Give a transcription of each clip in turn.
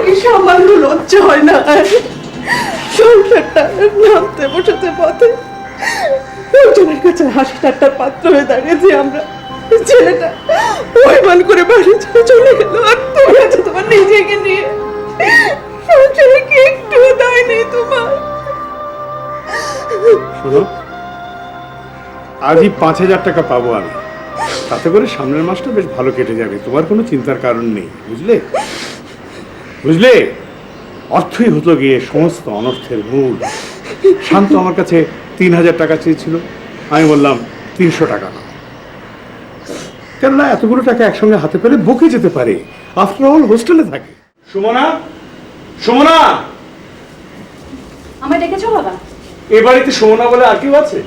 কি সামান্য লজ্জা হয় না? সংসারটা নামতে বসাতে পথে লোকজনের কাছে হাসি ঠাট্টার পাত্র হয়ে দাঁড়িয়েছি আমরা। ছেলেটা অভিমান করে বাড়ি ছেড়ে চলে গেল, আর তুমি আছো তোমার নিজেকে নিয়ে। সংসারে কি একটু দায় নেই তোমার? শোনো, আজই 5,000 টাকা পাবো আমি, তাতে করে সামনের মাসটা বেশ ভালো কেটে যাবে। তোমার কোনো চিন্তার কারণ নেই, বুঝলে? বুঝলে, অর্থই হতো গিয়ে সমস্ত অনর্থের মূল। শান্ত আমার কাছে 3,000 টাকা চেয়েছিল, আমি বললাম 300 টাকা না। কেননা এতগুলো টাকা একসঙ্গে হাতে পেলে বকে যেতে পারে, আফটার অল হোস্টেলে থাকে। সুমনা, সুমনা, আমায় ডেকেছো বাবা? এ বাড়িতে সুমনা বলে আর কেউ আছে?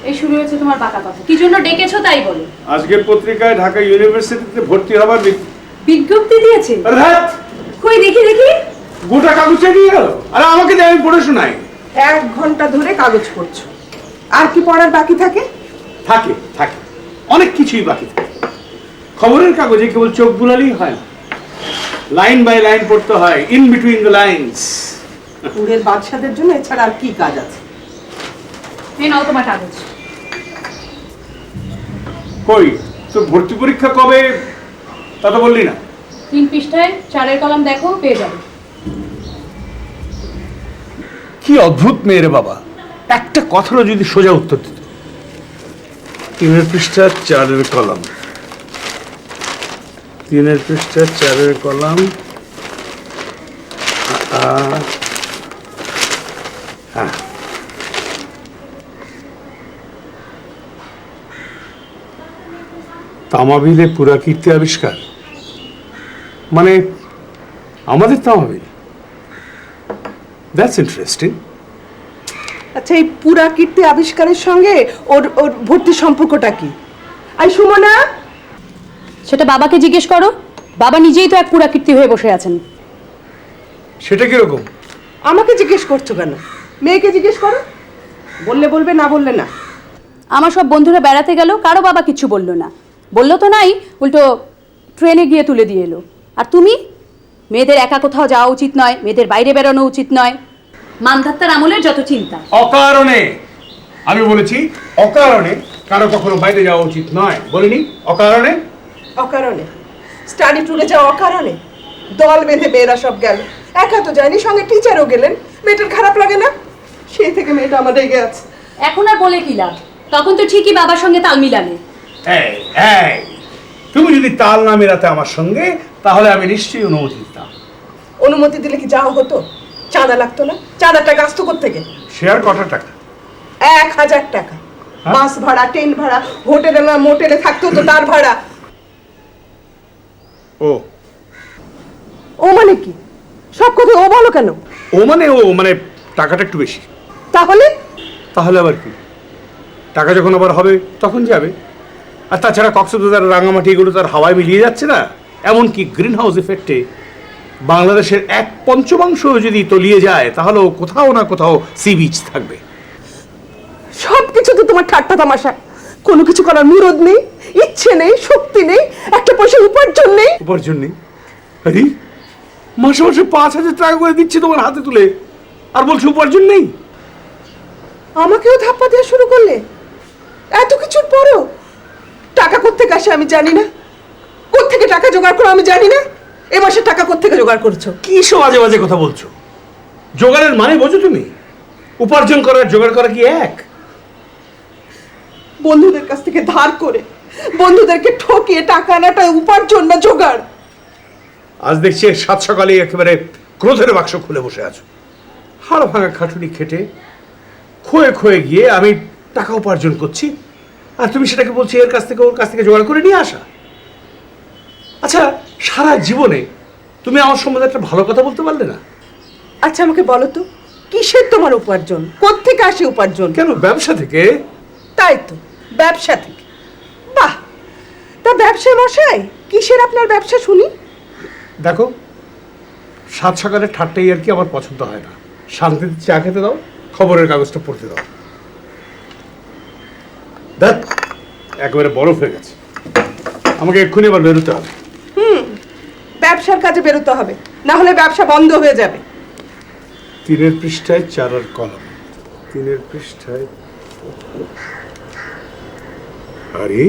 এই শুরু হয়েছে তোমার বাঁকা কথা। কি জন্য ডেকেছো তাই বলো। আজকের পত্রিকায় ঢাকা ইউনিভার্সিটিতে ভর্তি হবার বিজ্ঞপ্তি দিয়েছে? রাত কই দেখি দেখি। গোটা কাগজে দিয়ে গেল, আরে আমাকে দিয়ে আমি পড়ে শোনাই। 1 ঘন্টা ধরে কাগজ পড়ছো, আর কি পড়ার বাকি থাকে? থাকে থাকে, অনেক কিছুই বাকি থাকে। খবরের কাগজে কেবল চোখ বুলালেই হয় না, লাইন বাই লাইন পড়তে হয়, ইন বিটুইন দ্য লাইনস। পুরের বাদশাদের জন্য এছাড়া আর কি কাজ আছে? এই নাও তোমার কাগজ। কই তোর ভর্তি পরীক্ষা কবে তা তো বললি না। 3 পৃষ্ঠায় 4-এর কলাম দেখো, পেয়ে যাবে। কি অদ্ভুত মেয়ে রে বাবা, একটা কথারও যদি সোজা উত্তর দিত। 3 পৃষ্ঠা 4-এর কলাম, 3 পৃষ্ঠা 4-এর কলাম। হ্যাঁ, তামাবিলে পুরাকীর্তি আবিষ্কার, মানে আমাদের তামাবিল। That's interesting. আচ্ছা, এই পুরাকীর্তি আবিষ্কারের সঙ্গে ওর ওর ভর্তির সম্পর্কটা কি? আই সুমনা, সেটা বাবাকে জিজ্ঞেস করো। বাবা নিজেই তো এক পুরাকীর্তি হয়ে বসে আছেন। সেটা কিরকম? আমাকে জিজ্ঞেস করছো কেন? মেয়েকে জিজ্ঞেস করো, বললে বলবে, না বললে না। আমার সব বন্ধুরা বেড়াতে গেল, কারো বাবা কিচ্ছু বললো না। বললো তো নাই, উল্টো ট্রেনে গিয়ে তুলে দিয়ে এলো। আর তুমি? মেয়েদের একা কোথাও যাওয়া উচিত নয়, মেয়েদের বাইরে বেরোনো উচিত নয়। মানধাত্তার আমলের যত চিন্তা। অকারণে, আমি বলেছি অকারণে কারো কখনো বাইরে যাওয়া উচিত নয়, বলিনি অকারণে। অকারণে স্টাডি ট্যুরে যাওয়া অকারণে? দল বেঁধে মেয়েরা সব গেল, একা তো যায়নি, সঙ্গে টিচারও গেলেন। মেয়েটার খারাপ লাগে না? সেই থেকে মেয়েটা আমার রেগে আছে। এখন আর বলে কি লাভ? তখন তো ঠিকই বাবার সঙ্গে তাল মিলালে। এই এই, তুমি যদি তাল না মেলাতে আমার সঙ্গে, তাহলে আমি নিশ্চয়ই অনুমতি দিতাম। অনুমতি দিলে কি যাওয়া হতো? চাঁদা লাগতো না? চাঁদার টাকা আসতো কোত্থেকে? শেয়ার কটা টাকা? 1,000 টাকা। হ্যাঁ? বাস ভাড়া, ট্রেন ভাড়া, হোটেলে না মোটেলে থাকতো তো তার ভাড়া। ও ও মানে কি? সব কথা ও বলো কেন? ও মানে টাকাটা একটু বেশি। তাহলে তাহলে আবার কি? টাকা যখন আবার হবে তখন যাবে। আর তাছাড়া কক্সবাজার, রাঙামাটি এগুলো তার হাওয়ায় মিলিয়ে যাচ্ছে না। এমনকি গ্রিন হাউস ইফেক্টে বাংলাদেশের 1/5 যদি তলিয়ে যায়, তাহলেও কোথাও না কোথাও সি বিচ থাকবে। সব কিছু তো তোমার ঠাট্টা তামাশা। কোনো কিছু করার মুরদ নেই, ইচ্ছে নেই, শক্তি নেই, একটা পয়সা উপার্জন নেই। উপার্জন নেই? আরে মাসে মাসে 5,000 টাকা করে দিচ্ছে তোমার হাতে তুলে, আর বলছে উপার্জন নেই। আমাকেও ধাপ্পা দেওয়া শুরু করলে? এত কিছুর পরও টাকা কোত্থেকে আসে আমি জানি না, কোত্থেকে টাকা জোগাড় করো আমি জানি না। এ মাসে টাকা কোত্থেকে জোগাড় করছো? কি সব বাজে বাজে কথা বলছো? জোগাড়ের মানে বোঝো তুমি? উপার্জন করার জোগাড় করা কি এক? বন্ধুদের কাছ থেকে ধার করে, বন্ধুদেরকে ঠকিয়ে টাকা আনাটা উপার্জন না জোগাড়? আজ দেখছি 7 সকালে একেবারে ক্রোধের বাক্স খুলে বসে আছো। হাড় ভাঙা খাটুনি খেটে ক্ষয়ে ক্ষয়ে গিয়ে আমি টাকা উপার্জন করছি, আর তুমি সেটাকে বলছি এর কাছ থেকে ওর কাছ থেকে জোগাড় করে নিয়ে আসা। আচ্ছা, সারা জীবনে তুমি আমার সম্বন্ধে একটা ভালো কথা বলতে পারলে না। আচ্ছা আমাকে বলো তো, কিসের তোমার উপার্জন? কোত্থেকে আসে উপার্জন? কেন, ব্যবসা থেকে। তাই তো, ব্যবসা থেকে। বাহ, তা ব্যবসা মশাই, কিসের আপনার ব্যবসা শুনি? দেখো, 7 সকালে ঠাট্টাই আর কি আমার পছন্দ হয় না। শান্তিতে চা খেতে দাও, খবরের কাগজটা পড়তে দাও। দেখ, একেবারে বরফ হয়ে গেছে, আমাকে এক্ষুনি আবার বেরোতে হবে। ব্যবসার কাজে বেরোতে হবে। না হলে ব্যবসা বন্ধ হয়ে যাবে। 3 পৃষ্ঠায় চারার কলম, 3 পৃষ্ঠায়। আরে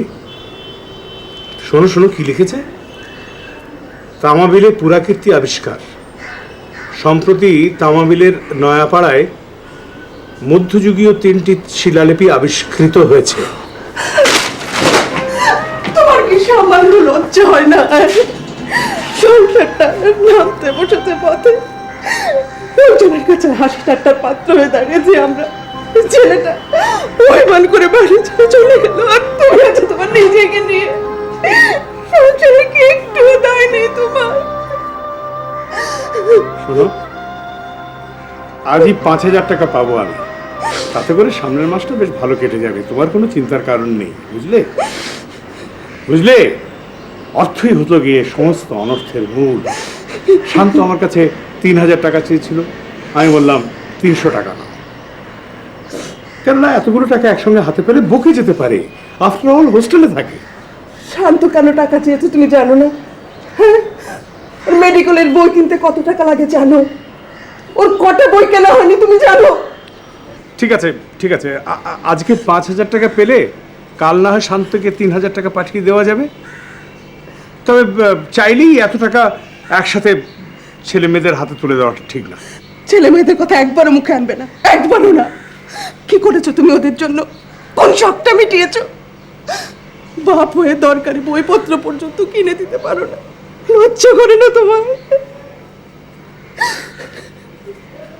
শোনো শোনো, কি লিখেছে? তামাবিলে পুরাকীর্তি আবিষ্কার। সম্প্রতি তামাবিলের নয়াপাড়ায় মধ্যযুগীয় 3টি শিলালিপি আবিষ্কৃত হয়েছে। তোমার কি সামান্য লজ্জা হয় না? সংসারটা নামতে বসেছে পথে, লোকজনের কাছে হাসি ঠাট্টার পাত্র হয়ে দাঁড়িয়েছি আমরা। ছেলেটা অভিমান করে বাড়ি ছেড়ে চলে গেল, আর তুমি আছো তোমার নিজেকে নিয়ে। সংসারে কি একটু দায় নেই তোমার? শোনো, আজই 5,000 টাকা পাবো আমি, তাতে করে সামনের মাসটা বেশ ভালো কেটে যাবে। তোমার কোনো চিন্তার কারণ নেই, বুঝলে? বুঝলে, অর্থই হতো গিয়ে সমস্ত অনর্থের মূল। শান্ত আমার কাছে 3,000 টাকা চেয়েছিল, আমি বললাম 300 টাকা না। কেননা এতগুলো টাকা একসঙ্গে হাতে পেলে বকে যেতে পারে, আফটার অল হোস্টেলে থাকে। শান্ত কেন টাকা চেয়েছে তুমি জানো না? হ্যাঁ, ওর মেডিকেলের বই কিনতে কত টাকা লাগে জানো? ওর কটা বই কেনা হয়নি তুমি জানো? ঠিক আছে ঠিক আছে, আজকে 5,000 টাকা পেলে কাল না হয় শান্তকে 3,000 টাকা পাঠিয়ে দেওয়া যাবে। তবে চাইলেই এত টাকা একসাথে ছেলে মেয়েদের হাতে তুলে দেওয়াটা ঠিক না। ছেলে মেয়েদের কথা একবারও মুখে আনবে না, একবারও না। কি করেছো তুমি ওদের জন্য? কোন শখটা মিটিয়েছো? বাপ হয়ে দরকারি বইপত্র পর্যন্ত কিনে দিতে পারো না, লজ্জা করে না তোমার?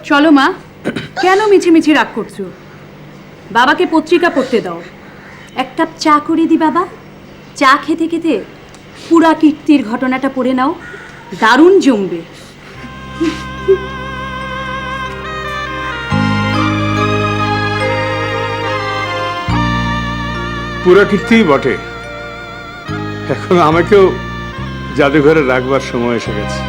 চলো মা, কেন মিছিমিছি রাগ করছো? বাবাকে পত্রিকা পড়তে দাও, 1 কাপ চা করে দি বাবা। চা খেতে খেতে পুরাকীর্তির ঘটনাটা পড়ে নাও, দারুণ জমবে। পুরাকীর্তি বটে, এখন আমাকেও জাদুঘরে রাখবার সময় এসে গেছে।